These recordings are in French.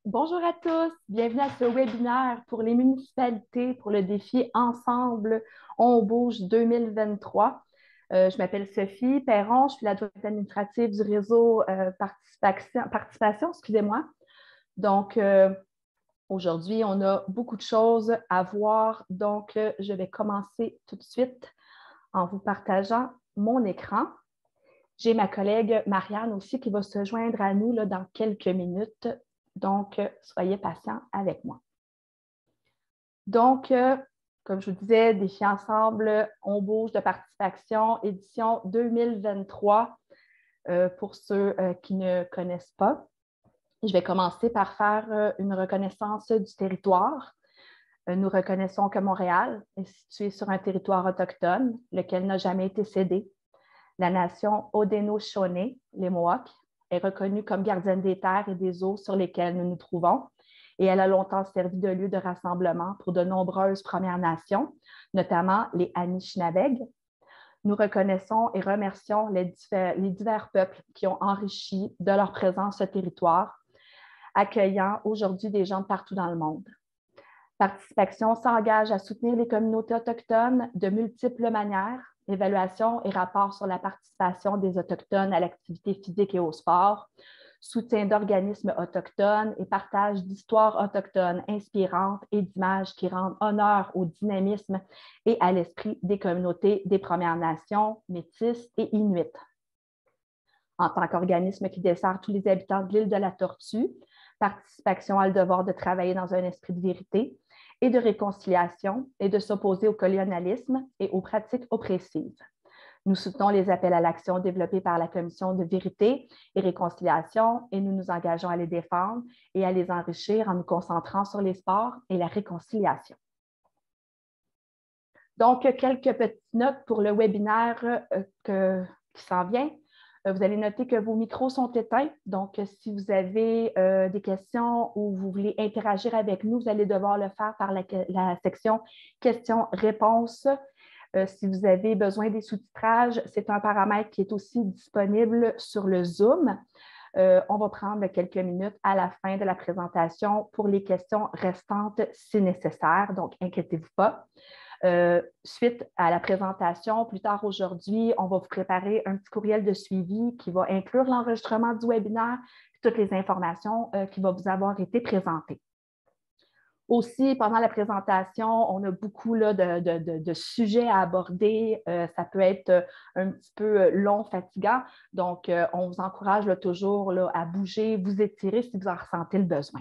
Bonjour à tous, bienvenue à ce webinaire pour les municipalités pour le défi Ensemble, on bouge 2023. Je m'appelle Sophie Perron, je suis la directrice administrative du réseau Participation, excusez-moi. Donc, aujourd'hui, on a beaucoup de choses à voir, donc je vais commencer tout de suite en vous partageant mon écran. J'ai ma collègue Marianne aussi qui va se joindre à nous là, dans quelques minutes. Donc, soyez patients avec moi. Donc, comme je vous disais, Défi Ensemble, on bouge de participation, édition 2023, pour ceux qui ne connaissent pas. Je vais commencer par faire une reconnaissance du territoire. Nous reconnaissons que Montréal est situé sur un territoire autochtone, lequel n'a jamais été cédé. La nation Haudenosaunee, les Mohawks, est reconnue comme gardienne des terres et des eaux sur lesquelles nous nous trouvons et elle a longtemps servi de lieu de rassemblement pour de nombreuses Premières Nations, notamment les Anishinabeg. Nous reconnaissons et remercions les divers peuples qui ont enrichi de leur présence ce territoire, accueillant aujourd'hui des gens de partout dans le monde. Participation s'engage à soutenir les communautés autochtones de multiples manières, évaluation et rapport sur la participation des Autochtones à l'activité physique et au sport, soutien d'organismes autochtones et partage d'histoires autochtones inspirantes et d'images qui rendent honneur au dynamisme et à l'esprit des communautés des Premières Nations, Métis et Inuits. En tant qu'organisme qui dessert tous les habitants de l'île de la Tortue, Participation a le devoir de travailler dans un esprit de vérité et de réconciliation et de s'opposer au colonialisme et aux pratiques oppressives. Nous soutenons les appels à l'action développés par la Commission de vérité et réconciliation et nous nous engageons à les défendre et à les enrichir en nous concentrant sur les sports et la réconciliation. Donc, quelques petites notes pour le webinaire qui s'en vient. Vous allez noter que vos micros sont éteints. Donc, si vous avez des questions ou vous voulez interagir avec nous, vous allez devoir le faire par la section questions-réponses. Si vous avez besoin des sous-titrages, c'est un paramètre qui est aussi disponible sur le Zoom. On va prendre quelques minutes à la fin de la présentation pour les questions restantes si nécessaire. Donc, inquiétez-vous pas. Suite à la présentation, plus tard aujourd'hui, on va vous préparer un petit courriel de suivi qui va inclure l'enregistrement du webinaire et toutes les informations qui vont vous avoir été présentées. Aussi, pendant la présentation, on a beaucoup là, de sujets à aborder. Ça peut être un petit peu long, fatigant. Donc, on vous encourage là, toujours là, à bouger, vous étirer si vous en ressentez le besoin.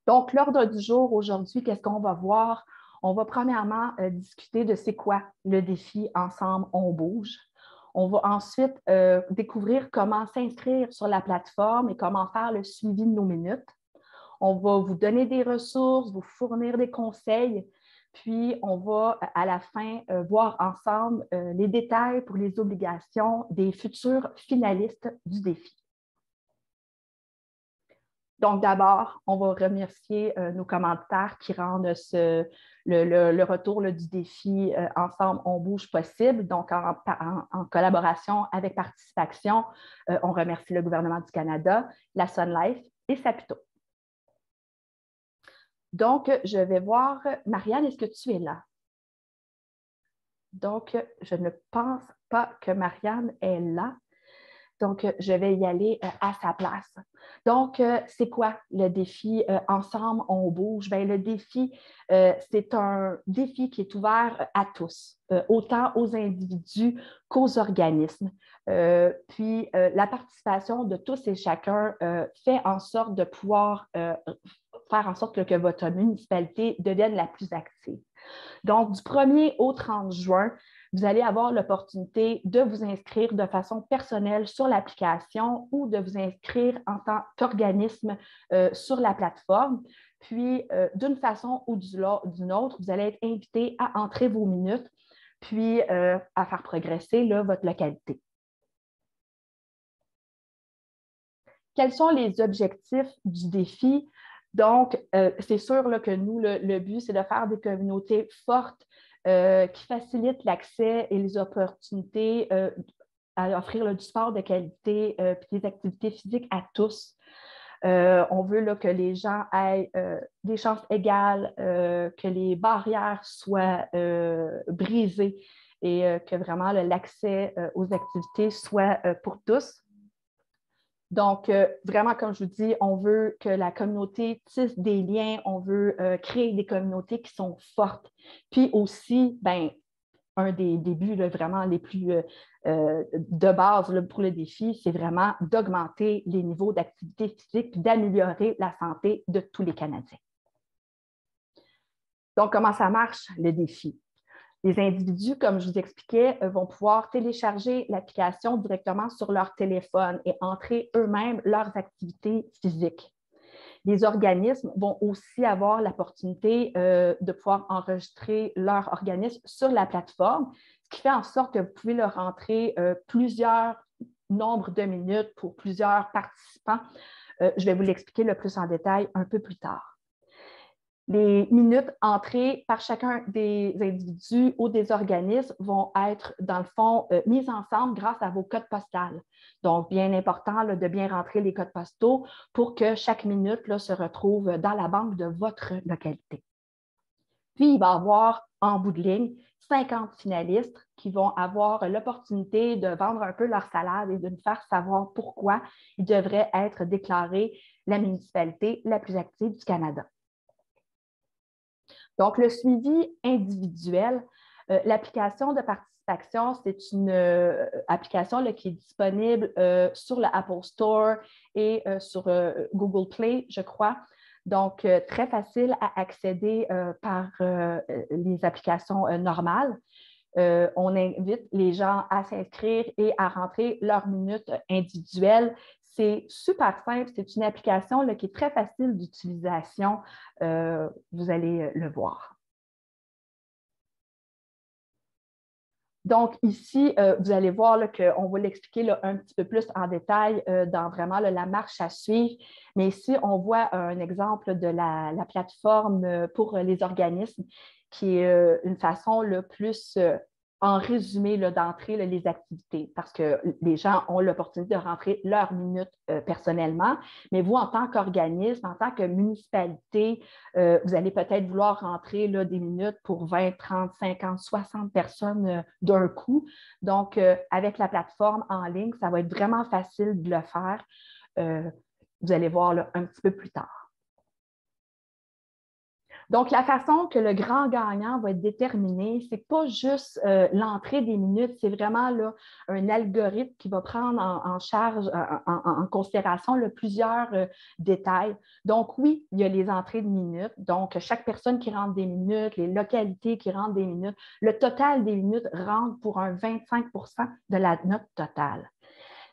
Donc, l'ordre du jour aujourd'hui, qu'est-ce qu'on va voir? On va premièrement discuter de c'est quoi le défi Ensemble, on bouge. On va ensuite découvrir comment s'inscrire sur la plateforme et comment faire le suivi de nos minutes. On va vous donner des ressources, vous fournir des conseils, puis on va à la fin voir ensemble les détails pour les obligations des futurs finalistes du défi. Donc, d'abord, on va remercier nos commanditaires qui rendent le retour là, du défi Ensemble, on bouge possible. Donc, en collaboration avec Participation, on remercie le gouvernement du Canada, la Sun Life et Saputo. Donc, je vais voir, Marianne, est-ce que tu es là? Donc, je ne pense pas que Marianne est là. Donc, je vais y aller à sa place. Donc, c'est quoi le défi Ensemble, on bouge? Bien, le défi, c'est un défi qui est ouvert à tous, autant aux individus qu'aux organismes. Puis, la participation de tous et chacun fait en sorte de pouvoir faire en sorte que votre municipalité devienne la plus active. Donc, du 1er au 30 juin, vous allez avoir l'opportunité de vous inscrire de façon personnelle sur l'application ou de vous inscrire en tant qu'organisme sur la plateforme. Puis, d'une façon ou d'une autre, vous allez être invité à entrer vos minutes, puis à faire progresser là, votre localité. Quels sont les objectifs du défi? Donc, c'est sûr là, que nous, le but, c'est de faire des communautés fortes qui facilitent l'accès et les opportunités à offrir là, du sport de qualité puis des activités physiques à tous. On veut là, que les gens aient des chances égales, que les barrières soient brisées et que vraiment l'accès aux activités soit pour tous. Donc, vraiment, comme je vous dis, on veut que la communauté tisse des liens, on veut créer des communautés qui sont fortes. Puis aussi, ben, un des buts là, vraiment les plus de base là, pour le défi, c'est vraiment d'augmenter les niveaux d'activité physique et d'améliorer la santé de tous les Canadiens. Donc, comment ça marche, le défi? Les individus, comme je vous expliquais, vont pouvoir télécharger l'application directement sur leur téléphone et entrer eux-mêmes leurs activités physiques. Les organismes vont aussi avoir l'opportunité de pouvoir enregistrer leur organisme sur la plateforme, ce qui fait en sorte que vous pouvez leur rentrer plusieurs nombres de minutes pour plusieurs participants. Je vais vous l'expliquer le plus en détail un peu plus tard. Les minutes entrées par chacun des individus ou des organismes vont être, dans le fond, mises ensemble grâce à vos codes postales. Donc, bien important là, de bien rentrer les codes postaux pour que chaque minute là, se retrouve dans la banque de votre localité. Puis, il va y avoir, en bout de ligne, 50 finalistes qui vont avoir l'opportunité de vendre un peu leur salade et de nous faire savoir pourquoi ils devraient être déclarés la municipalité la plus active du Canada. Donc, le suivi individuel, l'application de participation, c'est une application là, qui est disponible sur le Apple Store et sur Google Play, je crois. Donc, très facile à accéder par les applications normales. On invite les gens à s'inscrire et à rentrer leurs minutes individuelles. C'est super simple, c'est une application là, qui est très facile d'utilisation. Vous allez le voir. Donc, ici, vous allez voir qu'on va l'expliquer un petit peu plus en détail dans vraiment là, la marche à suivre. Mais ici, on voit un exemple de la plateforme pour les organismes qui est une façon le plus en résumé d'entrer les activités parce que les gens ont l'opportunité de rentrer leurs minutes personnellement. Mais vous, en tant qu'organisme, en tant que municipalité, vous allez peut-être vouloir rentrer là, des minutes pour 20, 30, 50, 60 personnes d'un coup. Donc, avec la plateforme en ligne, ça va être vraiment facile de le faire. Vous allez voir là, un petit peu plus tard. Donc, la façon que le grand gagnant va être déterminé, ce n'est pas juste l'entrée des minutes, c'est vraiment là, un algorithme qui va prendre en charge, en considération là, plusieurs détails. Donc, oui, il y a les entrées de minutes. Donc, chaque personne qui rentre des minutes, les localités qui rentrent des minutes, le total des minutes rentre pour un 25 de la note totale.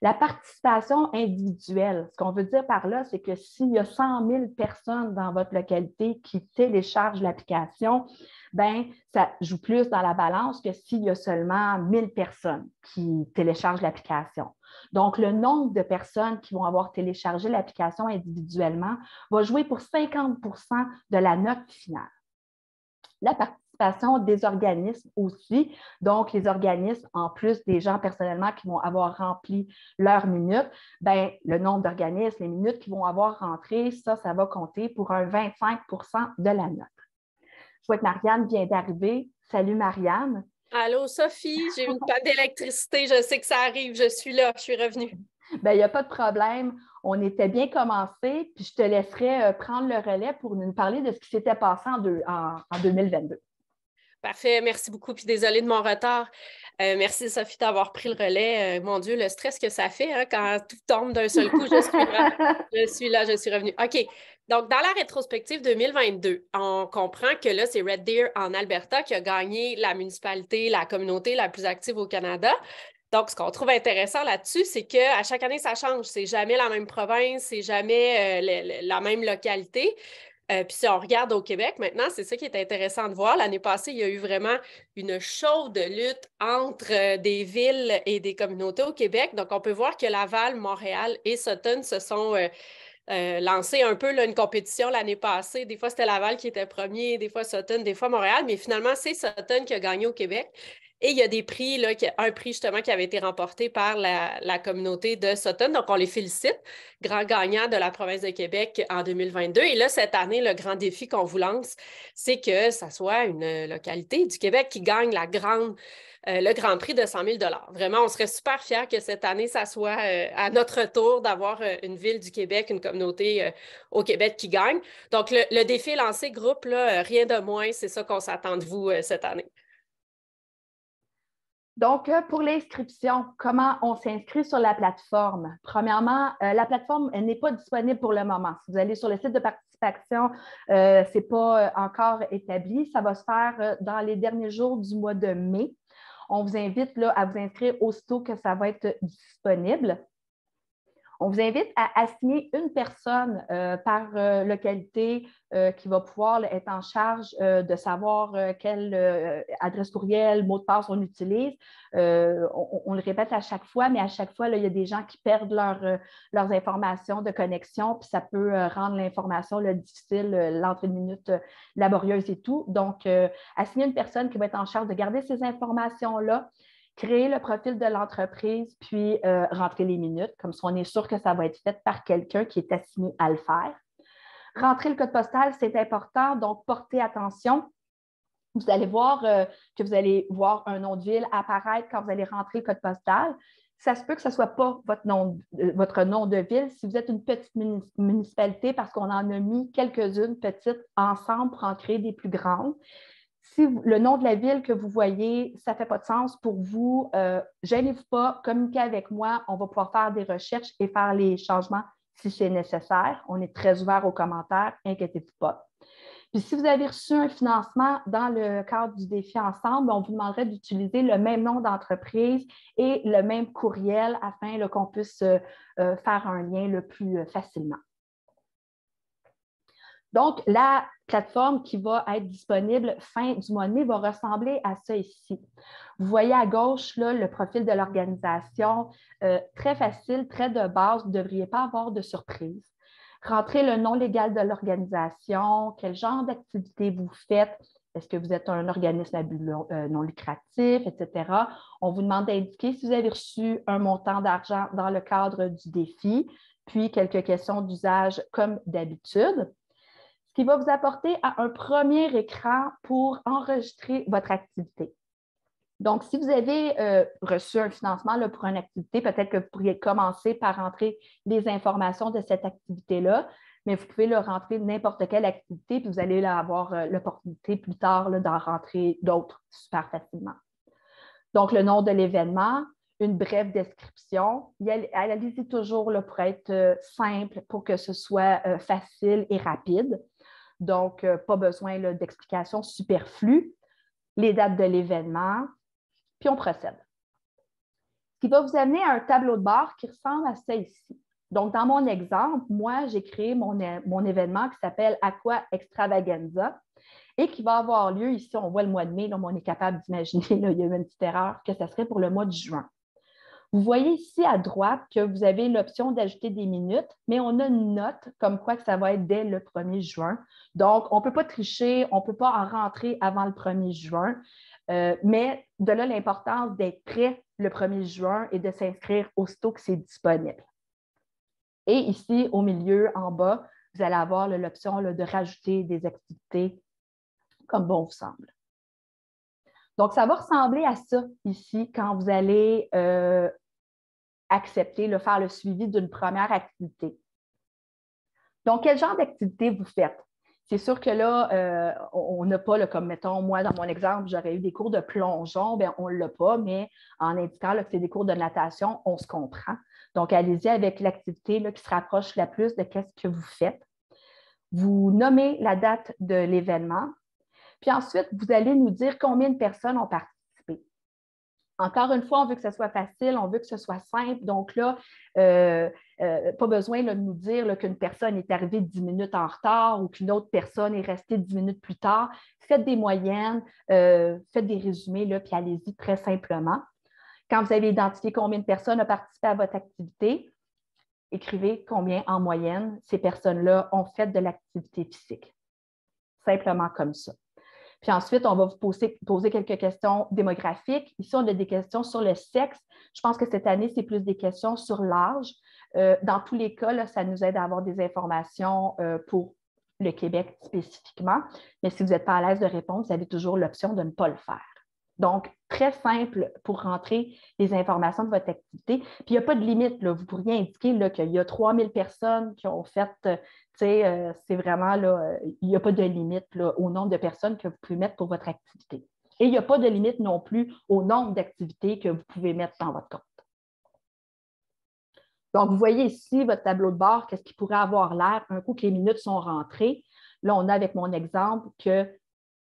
La participation individuelle, ce qu'on veut dire par là, c'est que s'il y a 100 000 personnes dans votre localité qui téléchargent l'application, bien, ça joue plus dans la balance que s'il y a seulement 1000 personnes qui téléchargent l'application. Donc, le nombre de personnes qui vont avoir téléchargé l'application individuellement va jouer pour 50 de la note finale. La participation des organismes aussi. Donc, les organismes, en plus des gens personnellement qui vont avoir rempli leurs minutes, bien, le nombre d'organismes, les minutes qu'ils vont avoir rentrées, ça va compter pour un 25 de la note. Je vois que Marianne vient d'arriver. Salut, Marianne. Allô, Sophie, j'ai une panne d'électricité, je sais que ça arrive, je suis là, je suis revenue. Bien, il n'y a pas de problème. On était bien commencé, puis je te laisserai prendre le relais pour nous parler de ce qui s'était passé en 2022. Parfait, merci beaucoup, puis désolée de mon retard. Merci, Sophie, d'avoir pris le relais. Mon Dieu, le stress que ça fait hein, quand tout tombe d'un seul coup. Je suis là, je suis revenue. OK, donc dans la rétrospective 2022, on comprend que là, c'est Red Deer en Alberta qui a gagné la municipalité, la communauté la plus active au Canada. Donc, ce qu'on trouve intéressant là-dessus, c'est qu'à chaque année, ça change. C'est jamais la même province, c'est jamais la même localité. Puis si on regarde au Québec maintenant, c'est ça qui est intéressant de voir. L'année passée, il y a eu vraiment une chaude lutte entre des villes et des communautés au Québec. Donc, on peut voir que Laval, Montréal et Sutton se sont lancés un peu là, une compétition l'année passée. Des fois, c'était Laval qui était premier, des fois Sutton, des fois Montréal, mais finalement, c'est Sutton qui a gagné au Québec. Et il y a des prix, là, un prix justement qui avait été remporté par la communauté de Sutton. Donc, on les félicite, grand gagnant de la province de Québec en 2022. Et là, cette année, le grand défi qu'on vous lance, c'est que ça soit une localité du Québec qui gagne le Grand Prix de 100 000 $. Vraiment, on serait super fiers que cette année, ça soit à notre tour d'avoir une ville du Québec, une communauté au Québec qui gagne. Donc, le défi lancé groupe, là, rien de moins, c'est ça qu'on s'attend de vous cette année. Donc, pour l'inscription, comment on s'inscrit sur la plateforme? Premièrement, la plateforme n'est pas disponible pour le moment. Si vous allez sur le site de participation, ce n'est pas encore établi. Ça va se faire dans les derniers jours du mois de mai. On vous invite là, à vous inscrire aussitôt que ça va être disponible. On vous invite à assigner une personne par localité qui va pouvoir être en charge de savoir quelle adresse courriel, mot de passe on utilise. On le répète à chaque fois, mais à chaque fois, là, il y a des gens qui perdent leurs informations de connexion, puis ça peut rendre l'information difficile, l'entrée de minute laborieuse et tout. Donc, assigner une personne qui va être en charge de garder ces informations-là, créer le profil de l'entreprise, puis rentrer les minutes, comme ça on est sûr que ça va être fait par quelqu'un qui est assigné à le faire. Rentrer le code postal, c'est important, donc portez attention. Vous allez voir que vous allez voir un nom de ville apparaître quand vous allez rentrer le code postal. Ça se peut que ce ne soit pas votre nom de ville si vous êtes une petite municipalité, parce qu'on en a mis quelques-unes petites ensemble pour en créer des plus grandes. Si le nom de la ville que vous voyez, ça ne fait pas de sens pour vous, gênez-vous pas, communiquez avec moi, on va pouvoir faire des recherches et faire les changements si c'est nécessaire. On est très ouvert aux commentaires, inquiétez-vous pas. Puis si vous avez reçu un financement dans le cadre du défi ensemble, on vous demanderait d'utiliser le même nom d'entreprise et le même courriel afin qu'on puisse faire un lien le plus facilement. Donc, la plateforme qui va être disponible fin du mois de mai va ressembler à ça ici. Vous voyez à gauche là, le profil de l'organisation, très facile, très de base, vous ne devriez pas avoir de surprise. Rentrez le nom légal de l'organisation, quel genre d'activité vous faites, est-ce que vous êtes un organisme à but non lucratif, etc. On vous demande d'indiquer si vous avez reçu un montant d'argent dans le cadre du défi, puis quelques questions d'usage comme d'habitude, ce qui va vous apporter à un premier écran pour enregistrer votre activité. Donc, si vous avez reçu un financement là, pour une activité, peut-être que vous pourriez commencer par rentrer les informations de cette activité-là, mais vous pouvez rentrer n'importe quelle activité, puis vous allez avoir l'opportunité plus tard d'en rentrer d'autres super facilement. Donc, le nom de l'événement, une brève description. Allez-y toujours là, pour être simple, pour que ce soit facile et rapide. Donc, pas besoin d'explications superflues. Les dates de l'événement, puis on procède. Ce qui va vous amener à un tableau de bord qui ressemble à ça ici. Donc, dans mon exemple, moi, j'ai créé mon événement qui s'appelle Aqua Extravaganza et qui va avoir lieu ici, on voit le mois de mai, là, on est capable d'imaginer, il y a eu une petite erreur, que ce serait pour le mois de juin. Vous voyez ici à droite que vous avez l'option d'ajouter des minutes, mais on a une note comme quoi que ça va être dès le 1er juin. Donc, on ne peut pas tricher, on ne peut pas en rentrer avant le 1er juin, mais de là l'importance d'être prêt le 1er juin et de s'inscrire aussitôt que c'est disponible. Et ici, au milieu, en bas, vous allez avoir l'option de rajouter des activités comme bon vous semble. Donc, ça va ressembler à ça ici quand vous allez accepter, faire le suivi d'une première activité. Donc, quel genre d'activité vous faites? C'est sûr que là, on n'a pas, comme mettons, moi, dans mon exemple, j'aurais eu des cours de plongeon, bien, on ne l'a pas, mais en indiquant que c'est des cours de natation, on se comprend. Donc, allez-y avec l'activité qui se rapproche la plus de ce que vous faites. Vous nommez la date de l'événement, puis ensuite, vous allez nous dire combien de personnes ont participé. Encore une fois, on veut que ce soit facile, on veut que ce soit simple. Donc là, pas besoin de nous dire qu'une personne est arrivée 10 minutes en retard ou qu'une autre personne est restée 10 minutes plus tard. Faites des moyennes, faites des résumés, là, puis allez-y très simplement. Quand vous avez identifié combien de personnes ont participé à votre activité, écrivez combien en moyenne ces personnes-là ont fait de l'activité physique. Simplement comme ça. Puis ensuite, on va vous poser quelques questions démographiques. Ici, on a des questions sur le sexe. Je pense que cette année, c'est plus des questions sur l'âge. Dans tous les cas, là, ça nous aide à avoir des informations pour le Québec spécifiquement. Mais si vous n'êtes pas à l'aise de répondre, vous avez toujours l'option de ne pas le faire. Donc, très simple pour rentrer les informations de votre activité. Puis, il n'y a pas de limite, là. Vous pourriez indiquer là, qu'il y a 3000 personnes qui ont fait, c'est vraiment, là, il n'y a pas de limite là, au nombre de personnes que vous pouvez mettre pour votre activité. Et il n'y a pas de limite non plus au nombre d'activités que vous pouvez mettre dans votre compte. Donc, vous voyez ici votre tableau de bord, qu'est-ce qui pourrait avoir l'air un coup que les minutes sont rentrées. Là, on a avec mon exemple que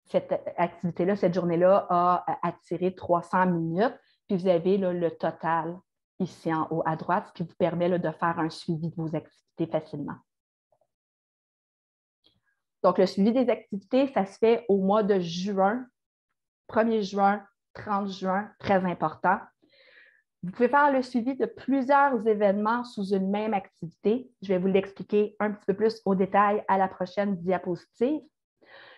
cette activité-là, cette journée-là a attiré 300 minutes. Puis vous avez là, le total ici en haut à droite, ce qui vous permet là, de faire un suivi de vos activités facilement. Donc, le suivi des activités, ça se fait au mois de juin, 1er juin, 30 juin, très important. Vous pouvez faire le suivi de plusieurs événements sous une même activité. Je vais vous l'expliquer un petit peu plus au détail à la prochaine diapositive.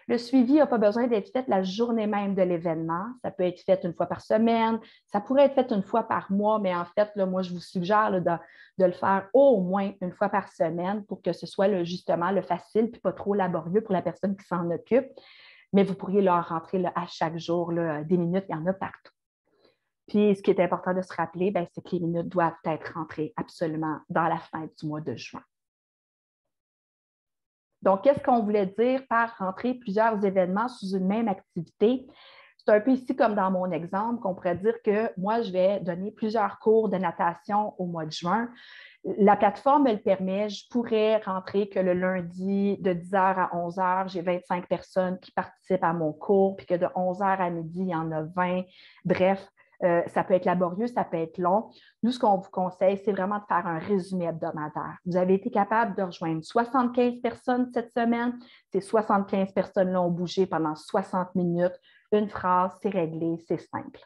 Le suivi n'a pas besoin d'être fait la journée même de l'événement. Ça peut être fait une fois par semaine. Ça pourrait être fait une fois par mois, mais en fait, là, moi, je vous suggère là, de le faire au moins une fois par semaine pour que ce soit là, justement le facile et pas trop laborieux pour la personne qui s'en occupe. Mais vous pourriez leur rentrer là, à chaque jour là, des minutes, il y en a partout. Puis, ce qui est important de se rappeler, c'est que les minutes doivent être rentrées absolument dans la fin du mois de juin. Donc, qu'est-ce qu'on voulait dire par rentrer plusieurs événements sous une même activité? C'est un peu ici comme dans mon exemple qu'on pourrait dire que moi, je vais donner plusieurs cours de natation au mois de juin. La plateforme me le permet. Je pourrais rentrer que le lundi de 10h à 11h, j'ai 25 personnes qui participent à mon cours, puis que de 11h à midi, il y en a 20. Bref, ça peut être laborieux, ça peut être long. Nous, ce qu'on vous conseille, c'est vraiment de faire un résumé hebdomadaire. Vous avez été capable de rejoindre 75 personnes cette semaine. Ces 75 personnes-là ont bougé pendant 60 minutes. Une phrase, c'est réglé, c'est simple.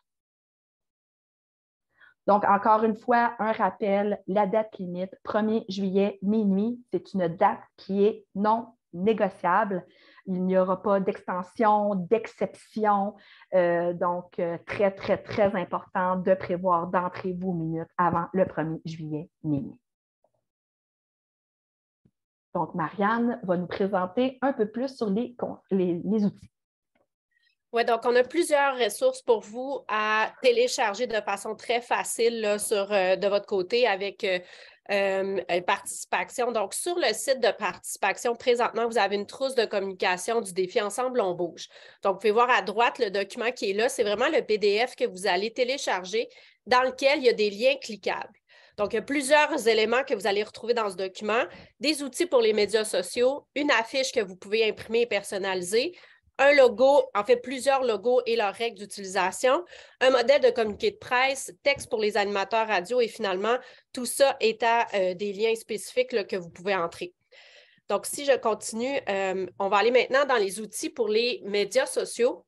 Donc, encore une fois, un rappel, la date limite, 1er juillet, minuit, c'est une date qui est non négociable. Il n'y aura pas d'extension, d'exception. Donc, très, très, très important de prévoir d'entrer vos minutes avant le 1er juillet, minuit. Donc, Marianne va nous présenter un peu plus sur les outils. Oui, donc on a plusieurs ressources pour vous à télécharger de façon très facile là, de votre côté avec Participation. Donc, sur le site de Participation, présentement, vous avez une trousse de communication du défi Ensemble, on bouge. Donc, vous pouvez voir à droite le document qui est là. C'est vraiment le PDF que vous allez télécharger dans lequel il y a des liens cliquables. Donc, il y a plusieurs éléments que vous allez retrouver dans ce document. Des outils pour les médias sociaux, une affiche que vous pouvez imprimer et personnaliser, un logo, en fait plusieurs logos et leurs règles d'utilisation, un modèle de communiqué de presse, texte pour les animateurs radio et finalement, tout ça est à des liens spécifiques là, que vous pouvez entrer. Donc, si je continue, on va aller maintenant dans les outils pour les médias sociaux.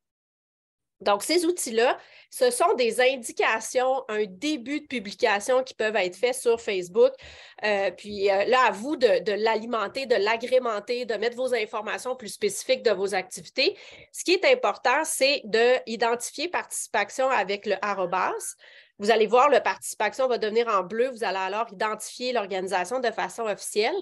Donc, ces outils-là, ce sont des indications, un début de publication qui peuvent être faits sur Facebook. Puis là, à vous de l'alimenter, de l'agrémenter, de mettre vos informations plus spécifiques de vos activités. Ce qui est important, c'est d'identifier Participation avec le arrobas. Vous allez voir, le Participation va devenir en bleu. Vous allez alors identifier l'organisation de façon officielle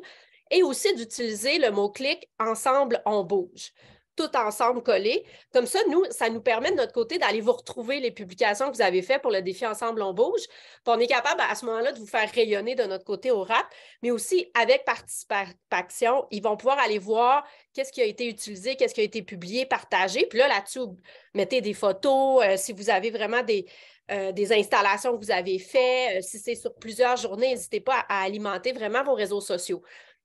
et aussi d'utiliser le mot-clic « Ensemble, on bouge ». Tout ensemble collés. Comme ça, ça nous permet de notre côté d'aller vous retrouver les publications que vous avez faites pour le défi Ensemble, on bouge. Puis on est capable à ce moment-là de vous faire rayonner de notre côté au RAP, mais aussi avec Participation, ils vont pouvoir aller voir qu'est-ce qui a été utilisé, qu'est-ce qui a été publié, partagé. Puis là-dessus, mettez des photos, si vous avez vraiment des installations que vous avez faites, si c'est sur plusieurs journées, n'hésitez pas à alimenter vraiment vos réseaux sociaux.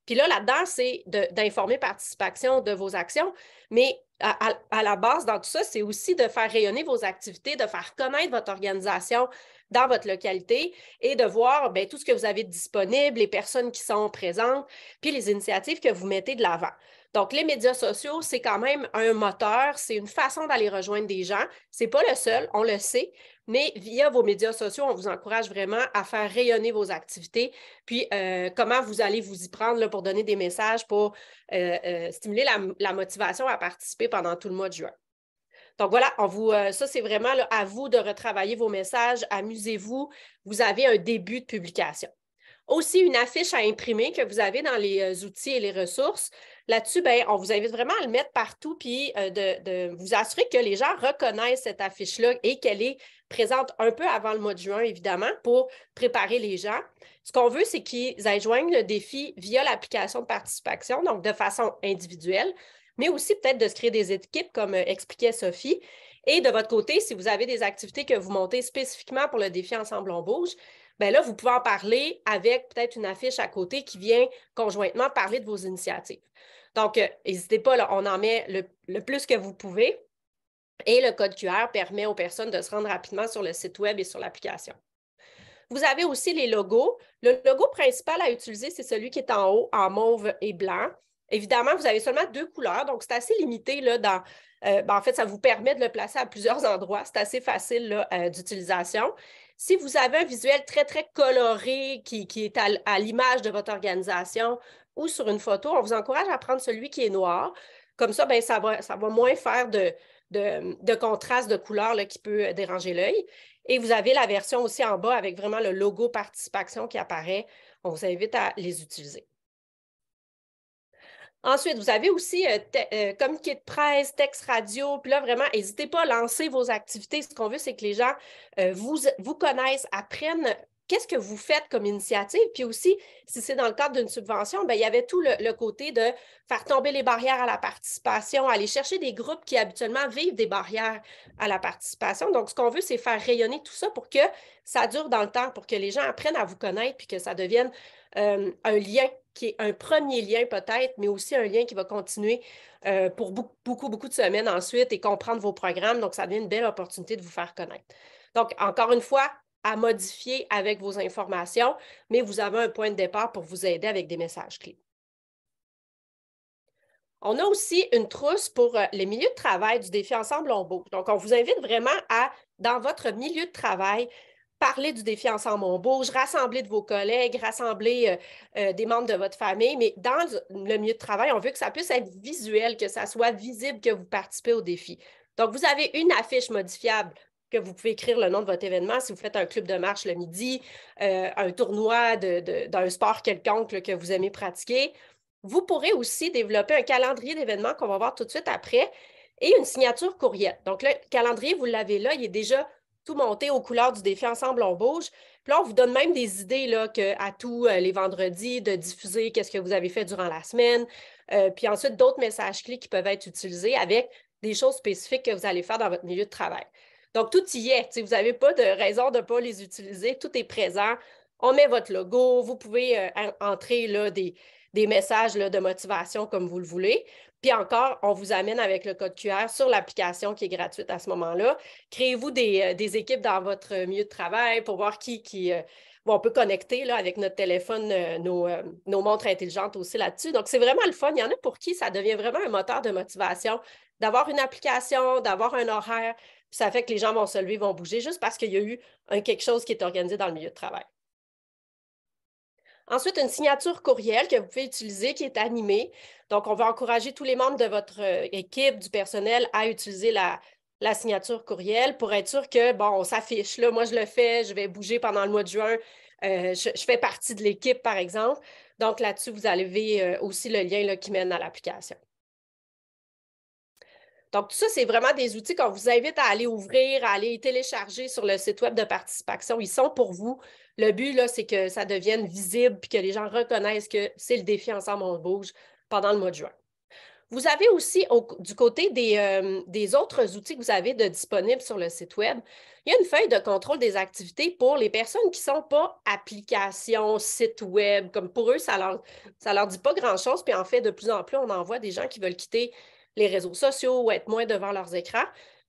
Puis là-dedans, c'est d'informer Participation de vos actions, mais à la base, dans tout ça, c'est aussi de faire rayonner vos activités, de faire connaître votre organisation dans votre localité et de voir bien, tout ce que vous avez disponible, les personnes qui sont présentes, puis les initiatives que vous mettez de l'avant. Donc, les médias sociaux, c'est quand même un moteur, c'est une façon d'aller rejoindre des gens. Ce n'est pas le seul, on le sait, mais via vos médias sociaux, on vous encourage vraiment à faire rayonner vos activités. Puis, comment vous allez vous y prendre là, pour donner des messages, pour stimuler la motivation à participer pendant tout le mois de juin. Donc voilà, ça c'est vraiment là, à vous de retravailler vos messages, amusez-vous, vous avez un début de publication. Aussi, une affiche à imprimer que vous avez dans les outils et les ressources. Là-dessus, ben, on vous invite vraiment à le mettre partout puis de vous assurer que les gens reconnaissent cette affiche-là et qu'elle est présente un peu avant le mois de juin, évidemment, pour préparer les gens. Ce qu'on veut, c'est qu'ils joignent le défi via l'application de participation, donc de façon individuelle, mais aussi peut-être de se créer des équipes, comme expliquait Sophie. Et de votre côté, si vous avez des activités que vous montez spécifiquement pour le défi Ensemble on bouge, bien là, vous pouvez en parler avec peut-être une affiche à côté qui vient conjointement parler de vos initiatives. Donc, n'hésitez pas, là, on en met le plus que vous pouvez. Et le code QR permet aux personnes de se rendre rapidement sur le site web et sur l'application. Vous avez aussi les logos. Le logo principal à utiliser, c'est celui qui est en haut, en mauve et blanc. Évidemment, vous avez seulement 2 couleurs, donc c'est assez limité là, en fait, ça vous permet de le placer à plusieurs endroits. C'est assez facile d'utilisation. Si vous avez un visuel très, très coloré qui est à l'image de votre organisation ou sur une photo, on vous encourage à prendre celui qui est noir. Comme ça, bien, ça va moins faire de contraste de couleur là, qui peut déranger l'œil. Et vous avez la version aussi en bas avec vraiment le logo participation qui apparaît. On vous invite à les utiliser. Ensuite, vous avez aussi communiqué de presse, texte radio. Puis là, vraiment, n'hésitez pas à lancer vos activités. Ce qu'on veut, c'est que les gens vous connaissent, apprennent qu'est-ce que vous faites comme initiative. Puis aussi, si c'est dans le cadre d'une subvention, bien, il y avait tout le côté de faire tomber les barrières à la participation, aller chercher des groupes qui habituellement vivent des barrières à la participation. Donc, ce qu'on veut, c'est faire rayonner tout ça pour que ça dure dans le temps, pour que les gens apprennent à vous connaître puis que ça devienne un lien qui est un premier lien peut-être, mais aussi un lien qui va continuer pour beaucoup de semaines ensuite et comprendre vos programmes. Donc, ça devient une belle opportunité de vous faire connaître. Donc, encore une fois, à modifier avec vos informations, mais vous avez un point de départ pour vous aider avec des messages clés. On a aussi une trousse pour les milieux de travail du défi Ensemble on bouge. Donc, on vous invite vraiment à, dans votre milieu de travail, parler du défi Ensemble on bouge, rassembler de vos collègues, rassembler des membres de votre famille, mais dans le milieu de travail, on veut que ça puisse être visuel, que ça soit visible que vous participez au défi. Donc, vous avez une affiche modifiable que vous pouvez écrire le nom de votre événement si vous faites un club de marche le midi, un tournoi d'un sport quelconque là, que vous aimez pratiquer. Vous pourrez aussi développer un calendrier d'événements qu'on va voir tout de suite après et une signature courriel. Donc, le calendrier, vous l'avez là, il est déjà tout monté aux couleurs du défi Ensemble on bouge. Puis là, on vous donne même des idées là, à tous les vendredis de diffuser qu'est-ce que vous avez fait durant la semaine. Puis ensuite, d'autres messages clés qui peuvent être utilisés avec des choses spécifiques que vous allez faire dans votre milieu de travail. Donc, tout y est. Vous n'avez pas de raison de ne pas les utiliser. Tout est présent. On met votre logo. Vous pouvez entrer là, des messages là, de motivation comme vous le voulez. Puis encore, on vous amène avec le code QR sur l'application qui est gratuite à ce moment-là. Créez-vous des équipes dans votre milieu de travail pour voir on peut connecter là, avec notre téléphone, nos montres intelligentes aussi là-dessus. Donc, c'est vraiment le fun. Il y en a pour qui ça devient vraiment un moteur de motivation d'avoir une application, d'avoir un horaire. Puis ça fait que les gens vont se lever, vont bouger juste parce qu'il y a eu quelque chose qui est organisé dans le milieu de travail. Ensuite, une signature courriel que vous pouvez utiliser qui est animée. Donc, on va encourager tous les membres de votre équipe, du personnel, à utiliser la signature courriel pour être sûr que, bon, on s'affiche. Là, moi, je le fais, je vais bouger pendant le mois de juin. Je fais partie de l'équipe, par exemple. Donc, là-dessus, vous avez aussi le lien là, qui mène à l'application. Donc, tout ça, c'est vraiment des outils qu'on vous invite à aller ouvrir, à aller télécharger sur le site web de participation. Ils sont pour vous. Le but, là, c'est que ça devienne visible et que les gens reconnaissent que c'est le défi Ensemble on bouge pendant le mois de juin. Vous avez aussi, du côté des autres outils que vous avez disponibles sur le site web, il y a une feuille de contrôle des activités pour les personnes qui ne sont pas applications, site web. Comme pour eux, ça leur dit pas grand-chose. Puis en fait, de plus en plus, on en voit des gens qui veulent quitter les réseaux sociaux ou être moins devant leurs écrans.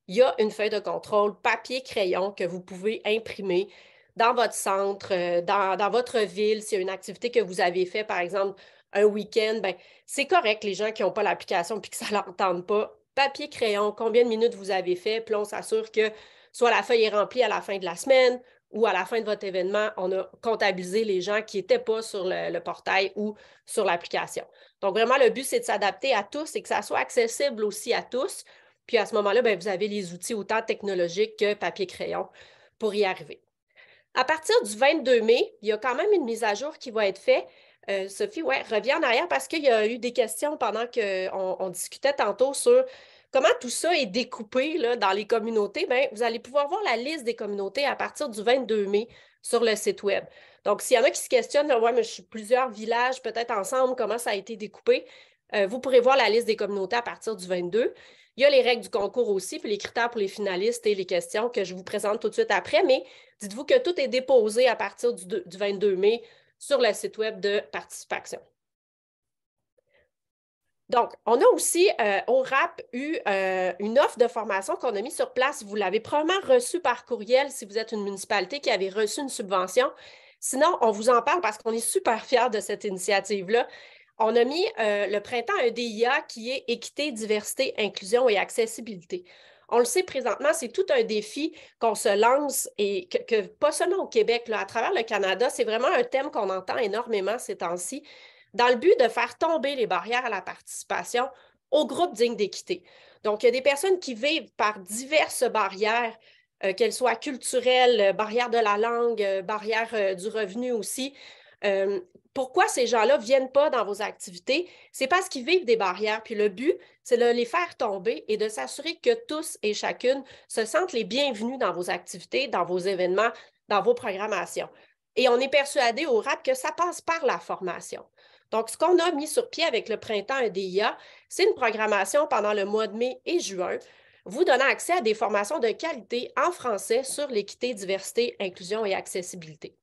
Il y a une feuille de contrôle papier-crayon que vous pouvez imprimer dans votre centre, dans votre ville. S'il y a une activité que vous avez faite, par exemple, un week-end, ben, c'est correct, les gens qui n'ont pas l'application et que ça ne leur tente pas. Papier-crayon, combien de minutes vous avez fait, puis on s'assure que soit la feuille est remplie à la fin de la semaine ou à la fin de votre événement, on a comptabilisé les gens qui n'étaient pas sur le portail ou sur l'application. Donc, vraiment, le but, c'est de s'adapter à tous et que ça soit accessible aussi à tous. Puis à ce moment-là, bien, vous avez les outils autant technologiques que papier-crayon pour y arriver. À partir du 22 mai, il y a quand même une mise à jour qui va être faite. Sophie, ouais, reviens en arrière parce qu'il y a eu des questions pendant qu'on discutait tantôt sur comment tout ça est découpé là, dans les communautés. Bien, vous allez pouvoir voir la liste des communautés à partir du 22 mai sur le site Web. Donc, s'il y en a qui se questionnent, ouais, mais je suis plusieurs villages, peut-être ensemble, comment ça a été découpé, vous pourrez voir la liste des communautés à partir du 22. Il y a les règles du concours aussi, puis les critères pour les finalistes et les questions que je vous présente tout de suite après, mais dites-vous que tout est déposé à partir du 22 mai sur le site Web de participation. Donc, on a aussi au RAP eu une offre de formation qu'on a mis sur place. Vous l'avez probablement reçue par courriel si vous êtes une municipalité qui avait reçu une subvention. Sinon, on vous en parle parce qu'on est super fiers de cette initiative-là. On a mis le printemps EDIA qui est équité, diversité, inclusion et accessibilité. On le sait présentement, c'est tout un défi qu'on se lance et que pas seulement au Québec, là, à travers le Canada, c'est vraiment un thème qu'on entend énormément ces temps-ci, dans le but de faire tomber les barrières à la participation aux groupes dignes d'équité. Donc, il y a des personnes qui vivent par diverses barrières, qu'elles soient culturelles, barrières de la langue, barrières du revenu aussi. Pourquoi ces gens-là ne viennent pas dans vos activités? C'est parce qu'ils vivent des barrières. Puis le but, c'est de les faire tomber et de s'assurer que tous et chacune se sentent les bienvenus dans vos activités, dans vos événements, dans vos programmations. Et on est persuadé au RAP que ça passe par la formation. Donc, ce qu'on a mis sur pied avec le printemps EDIA, c'est une programmation pendant le mois de mai et juin, vous donnant accès à des formations de qualité en français sur l'équité, diversité, inclusion et accessibilité.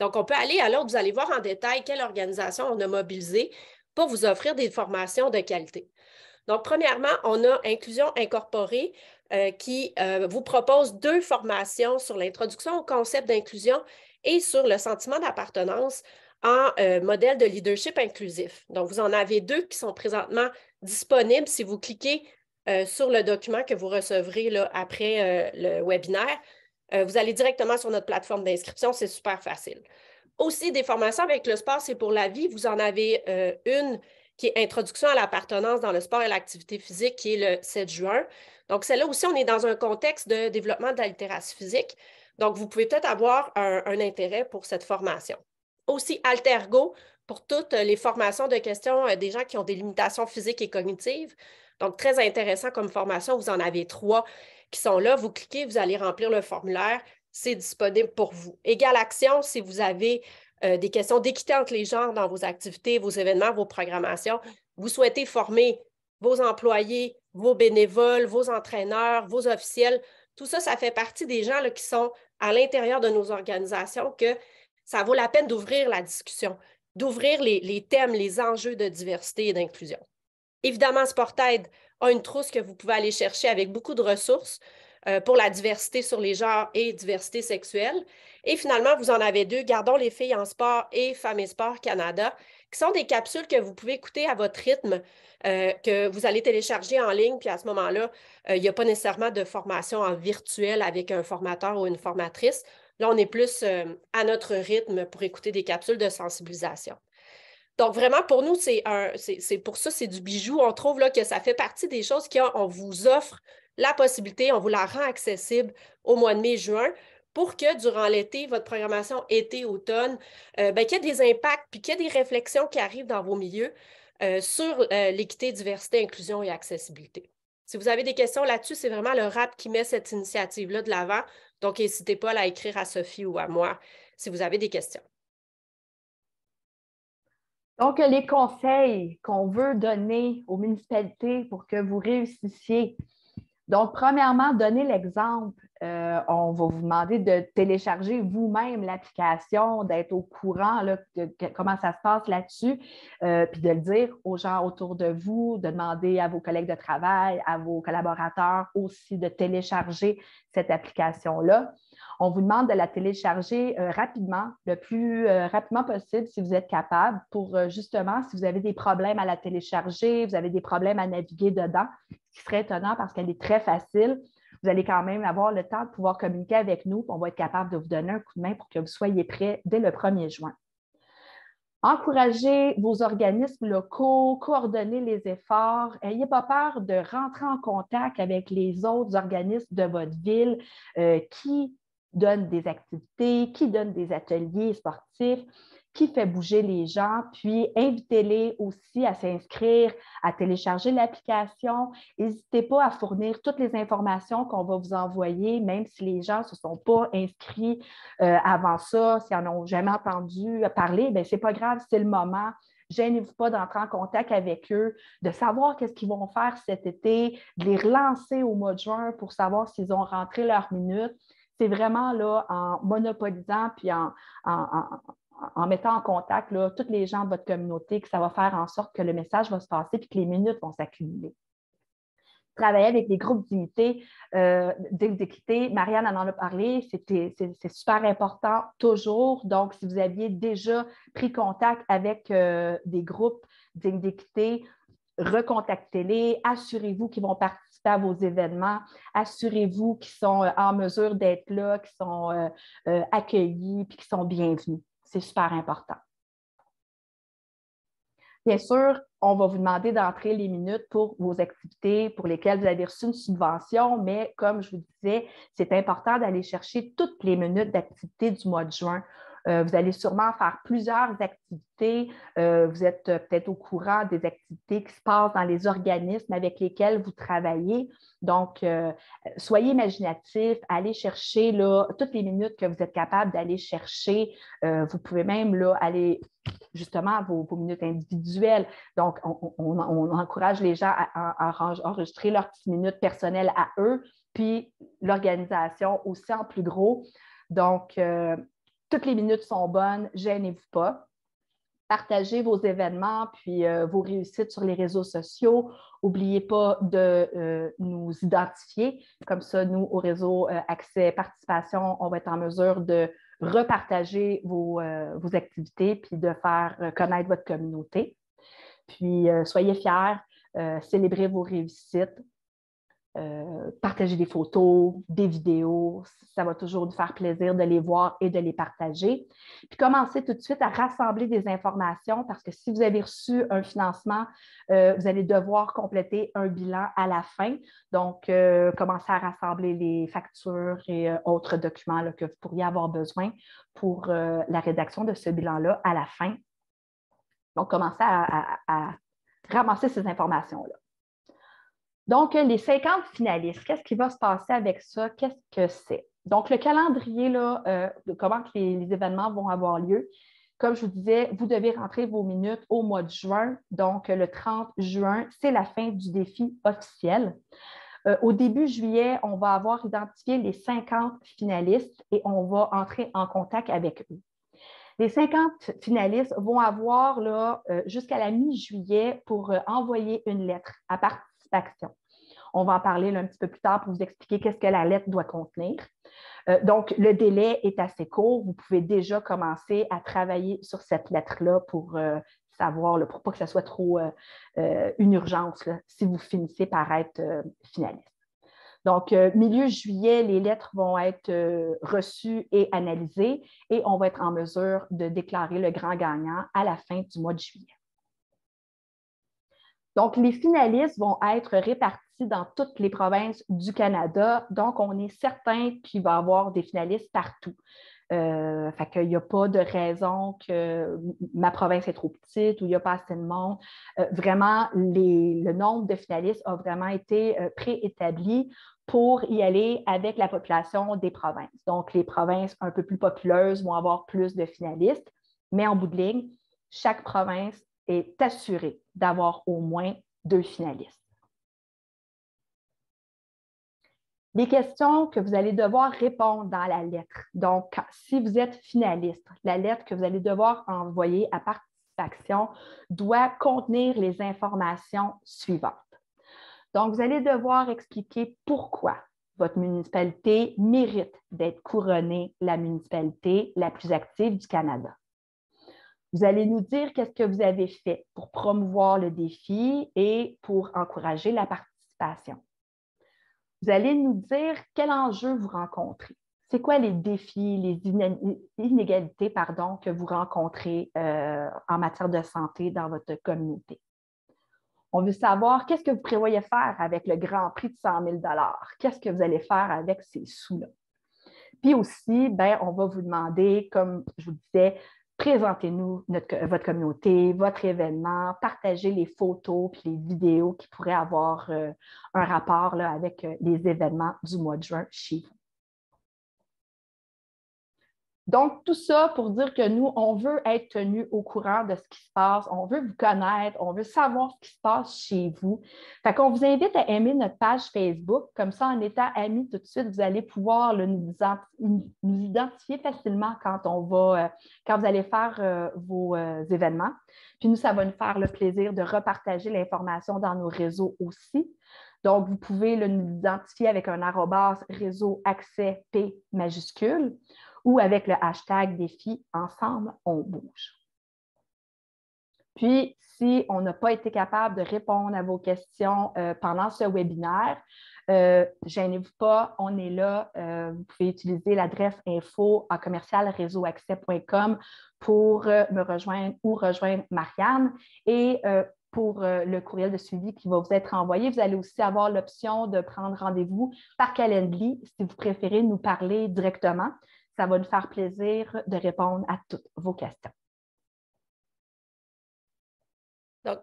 Donc, on peut aller à l'autre, vous allez voir en détail quelle organisation on a mobilisée pour vous offrir des formations de qualité. Donc, premièrement, on a Inclusion Incorporée qui vous propose 2 formations sur l'introduction au concept d'inclusion et sur le sentiment d'appartenance en modèle de leadership inclusif. Donc, vous en avez 2 qui sont présentement disponibles si vous cliquez sur le document que vous recevrez là, après le webinaire. Vous allez directement sur notre plateforme d'inscription, c'est super facile. Aussi, des formations avec le sport, c'est pour la vie. Vous en avez une qui est Introduction à l'appartenance dans le sport et l'activité physique, qui est le 7 juin. Donc, celle-là aussi, on est dans un contexte de développement de la littératie physique. Donc, vous pouvez peut-être avoir un intérêt pour cette formation. Aussi, Altergo, pour toutes les formations de questions des gens qui ont des limitations physiques et cognitives. Donc, très intéressant comme formation. Vous en avez 3 qui sont là. Vous cliquez, vous allez remplir le formulaire. C'est disponible pour vous. Égale action, si vous avez des questions d'équité entre les genres dans vos activités, vos événements, vos programmations, vous souhaitez former vos employés, vos bénévoles, vos entraîneurs, vos officiels. Tout ça, ça fait partie des gens là, qui sont à l'intérieur de nos organisations que ça vaut la peine d'ouvrir la discussion, d'ouvrir les thèmes, les enjeux de diversité et d'inclusion. Évidemment, SportAide a une trousse que vous pouvez aller chercher avec beaucoup de ressources pour la diversité sur les genres et diversité sexuelle. Et finalement, vous en avez 2, Gardons les filles en sport et Femmes et Sport Canada, qui sont des capsules que vous pouvez écouter à votre rythme, que vous allez télécharger en ligne, puis à ce moment-là, il n'y a pas nécessairement de formation en virtuel avec un formateur ou une formatrice. Là, on est plus à notre rythme pour écouter des capsules de sensibilisation. Donc, vraiment, pour nous, c'est pour ça, c'est du bijou. On trouve là, que ça fait partie des choses qu'on vous offre la possibilité, on vous la rend accessible au mois de mai, juin, pour que durant l'été, votre programmation été-automne, qu'il y ait des impacts puis qu'il y ait des réflexions qui arrivent dans vos milieux sur l'équité, diversité, inclusion et accessibilité. Si vous avez des questions là-dessus, c'est vraiment le RAP qui met cette initiative-là de l'avant. Donc, n'hésitez pas à la écrire à Sophie ou à moi si vous avez des questions. Donc, les conseils qu'on veut donner aux municipalités pour que vous réussissiez. Donc, premièrement, donnez l'exemple. On va vous demander de télécharger vous-même l'application, d'être au courant là, de comment ça se passe là-dessus, puis de le dire aux gens autour de vous, de demander à vos collègues de travail, à vos collaborateurs aussi de télécharger cette application-là. On vous demande de la télécharger rapidement, le plus rapidement possible si vous êtes capable, pour justement, si vous avez des problèmes à la télécharger, vous avez des problèmes à naviguer dedans, ce qui serait étonnant parce qu'elle est très facile. Vous allez quand même avoir le temps de pouvoir communiquer avec nous. On va être capable de vous donner un coup de main pour que vous soyez prêts dès le 1er juin. Encouragez vos organismes locaux, coordonnez les efforts. N'ayez pas peur de rentrer en contact avec les autres organismes de votre ville qui donnent des activités, qui donnent des ateliers sportifs, qui fait bouger les gens, puis invitez-les aussi à s'inscrire, à télécharger l'application. N'hésitez pas à fournir toutes les informations qu'on va vous envoyer, même si les gens ne se sont pas inscrits avant ça, s'ils n'en ont jamais entendu parler, bien, ce n'est pas grave, c'est le moment. Gênez-vous pas d'entrer en contact avec eux, de savoir qu'est-ce qu'ils vont faire cet été, de les relancer au mois de juin pour savoir s'ils ont rentré leur minute. C'est vraiment là, en monopolisant puis en mettant en contact là, tous les gens de votre communauté que ça va faire en sorte que le message va se passer et que les minutes vont s'accumuler. Travailler avec des groupes d'équité, Marianne en a parlé, c'est super important toujours. Donc, si vous aviez déjà pris contact avec des groupes d'équité, recontactez-les, assurez-vous qu'ils vont participer à vos événements, assurez-vous qu'ils sont en mesure d'être là, qu'ils sont accueillis et qu'ils sont bienvenus. C'est super important. Bien sûr, on va vous demander d'entrer les minutes pour vos activités pour lesquelles vous avez reçu une subvention, mais comme je vous disais, c'est important d'aller chercher toutes les minutes d'activité du mois de juin. Vous allez sûrement faire plusieurs activités. Vous êtes peut-être au courant des activités qui se passent dans les organismes avec lesquels vous travaillez. Donc, soyez imaginatifs, allez chercher là, toutes les minutes que vous êtes capable d'aller chercher. Vous pouvez même là, aller justement vos minutes individuelles. Donc, on encourage les gens à enregistrer leurs petites minutes personnelles à eux, puis l'organisation aussi en plus gros. Donc, toutes les minutes sont bonnes, gênez-vous pas. Partagez vos événements puis vos réussites sur les réseaux sociaux. N'oubliez pas de nous identifier. Comme ça, nous, au réseau Accès Participation, on va être en mesure de repartager vos activités puis de faire connaître votre communauté. Puis, soyez fiers, célébrez vos réussites. Partager des photos, des vidéos, ça va toujours nous faire plaisir de les voir et de les partager. Puis commencez tout de suite à rassembler des informations parce que si vous avez reçu un financement, vous allez devoir compléter un bilan à la fin. Donc, commencez à rassembler les factures et autres documents là, que vous pourriez avoir besoin pour la rédaction de ce bilan-là à la fin. Donc, commencez à ramasser ces informations-là. Donc, les 50 finalistes, qu'est-ce qui va se passer avec ça? Qu'est-ce que c'est? Donc, le calendrier, là, de comment que les événements vont avoir lieu. Comme je vous disais, vous devez rentrer vos minutes au mois de juin. Donc, le 30 juin, c'est la fin du défi officiel. Au début juillet, on va avoir identifié les 50 finalistes et on va entrer en contact avec eux. Les 50 finalistes vont avoir jusqu'à la mi-juillet pour envoyer une lettre à participation. On va en parler là, un petit peu plus tard pour vous expliquer qu'est-ce que la lettre doit contenir. Donc, le délai est assez court. Vous pouvez déjà commencer à travailler sur cette lettre-là pour savoir, là, pour pas que ce soit trop une urgence là, si vous finissez par être finaliste. Donc, milieu juillet, les lettres vont être reçues et analysées et on va être en mesure de déclarer le grand gagnant à la fin du mois de juillet. Donc, les finalistes vont être répartis dans toutes les provinces du Canada. Donc, on est certain qu'il va y avoir des finalistes partout. Fait qu'il n'y a pas de raison que ma province est trop petite ou il n'y a pas assez de monde. Vraiment, le nombre de finalistes a vraiment été préétabli pour y aller avec la population des provinces. Donc, les provinces un peu plus populeuses vont avoir plus de finalistes, mais en bout de ligne, chaque province est assurée d'avoir au moins 2 finalistes. Les questions que vous allez devoir répondre dans la lettre. Donc, si vous êtes finaliste, la lettre que vous allez devoir envoyer à participation doit contenir les informations suivantes. Donc, vous allez devoir expliquer pourquoi votre municipalité mérite d'être couronnée la municipalité la plus active du Canada. Vous allez nous dire qu'est-ce que vous avez fait pour promouvoir le défi et pour encourager la participation. Vous allez nous dire quel enjeu vous rencontrez. c'est quoi les défis, les inégalités, pardon, que vous rencontrez en matière de santé dans votre communauté? On veut savoir qu'est-ce que vous prévoyez faire avec le grand prix de 100 000 $. Qu'est-ce que vous allez faire avec ces sous-là? Puis aussi, ben, on va vous demander, comme je vous disais, présentez-nous votre communauté, votre événement, partagez les photos puis les vidéos qui pourraient avoir un rapport là, avec les événements du mois de juin chez vous. Donc, tout ça pour dire que nous, on veut être tenus au courant de ce qui se passe, on veut vous connaître, on veut savoir ce qui se passe chez vous. Fait qu'on vous invite à aimer notre page Facebook. Comme ça, en étant amis tout de suite, vous allez pouvoir nous identifier facilement quand vous allez faire vos événements. Puis nous, ça va nous faire le plaisir de repartager l'information dans nos réseaux aussi. Donc, vous pouvez nous identifier avec un @ réseau accès P majuscule ou avec le hashtag défi Ensemble, on bouge. Puis, si on n'a pas été capable de répondre à vos questions pendant ce webinaire, gênez-vous pas, on est là. Vous pouvez utiliser l'adresse info@commercialreseauaccès.com pour me rejoindre ou rejoindre Marianne. Et pour le courriel de suivi qui va vous être envoyé, vous allez aussi avoir l'option de prendre rendez-vous par Calendly si vous préférez nous parler directement. Ça va nous faire plaisir de répondre à toutes vos questions. Donc,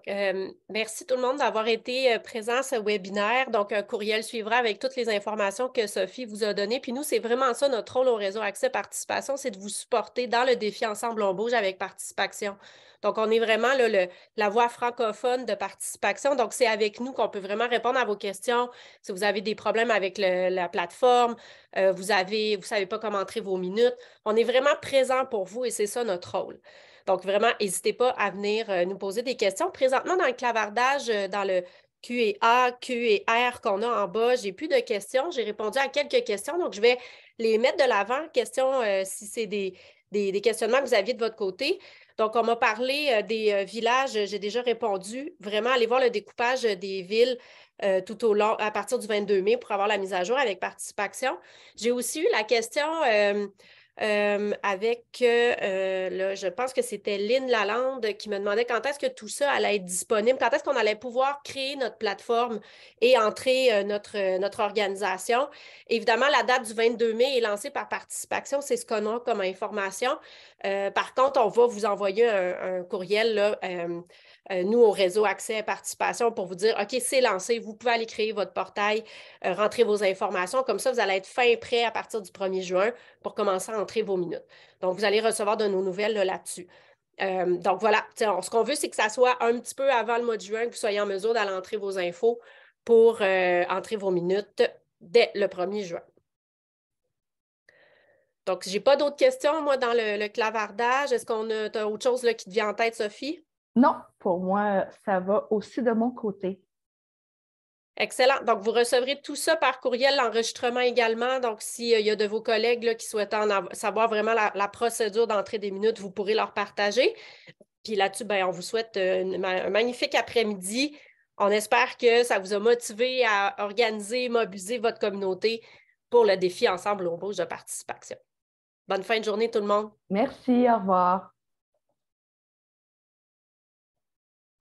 merci tout le monde d'avoir été présent à ce webinaire. Donc, un courriel suivra avec toutes les informations que Sophie vous a données. Puis nous, c'est vraiment ça notre rôle au réseau Accès Participation, c'est de vous supporter dans le défi Ensemble, on bouge avec Participation. Donc, on est vraiment là, la voix francophone de Participation. Donc, c'est avec nous qu'on peut vraiment répondre à vos questions. Si vous avez des problèmes avec la plateforme, vous savez pas comment entrer vos minutes, on est vraiment présent pour vous et c'est ça notre rôle. Donc, vraiment, n'hésitez pas à venir nous poser des questions. Présentement, dans le clavardage, dans le Q&A, Q&R qu'on a en bas, j'ai plus de questions. J'ai répondu à quelques questions, donc je vais les mettre de l'avant. Questions, si c'est des questionnements que vous aviez de votre côté. Donc, on m'a parlé des villages. J'ai déjà répondu. Vraiment, allez voir le découpage des villes tout au long, à partir du 22 mai pour avoir la mise à jour avec Participation. J'ai aussi eu la question... là, je pense que c'était Lynn Lalande qui me demandait quand est-ce que tout ça allait être disponible, quand est-ce qu'on allait pouvoir créer notre plateforme et entrer notre organisation. Évidemment, la date du 22 mai est lancée par Participation, c'est ce qu'on a comme information. Par contre, on va vous envoyer un courriel là, nous, au réseau Accès et Participation, pour vous dire, OK, c'est lancé, vous pouvez aller créer votre portail, rentrer vos informations. Comme ça, vous allez être fin prêt à partir du 1er juin pour commencer à entrer vos minutes. Donc, vous allez recevoir de nos nouvelles là-dessus. Donc, voilà, ce qu'on veut, c'est que ça soit un petit peu avant le mois de juin, que vous soyez en mesure d'aller entrer vos infos pour entrer vos minutes dès le 1er juin. Donc, je n'ai pas d'autres questions, moi, dans le clavardage. Est-ce qu'on a autre chose là, qui te vient en tête, Sophie? Non, pour moi, ça va aussi de mon côté. Excellent. Donc, vous recevrez tout ça par courriel, l'enregistrement également. Donc, s'il y a de vos collègues là, qui souhaitent savoir vraiment la procédure d'entrée des minutes, vous pourrez leur partager. Puis là-dessus, ben, on vous souhaite un magnifique après-midi. On espère que ça vous a motivé à organiser, mobiliser votre communauté pour le défi Ensemble, on bouge de Participation. Bonne fin de journée, tout le monde. Merci, au revoir.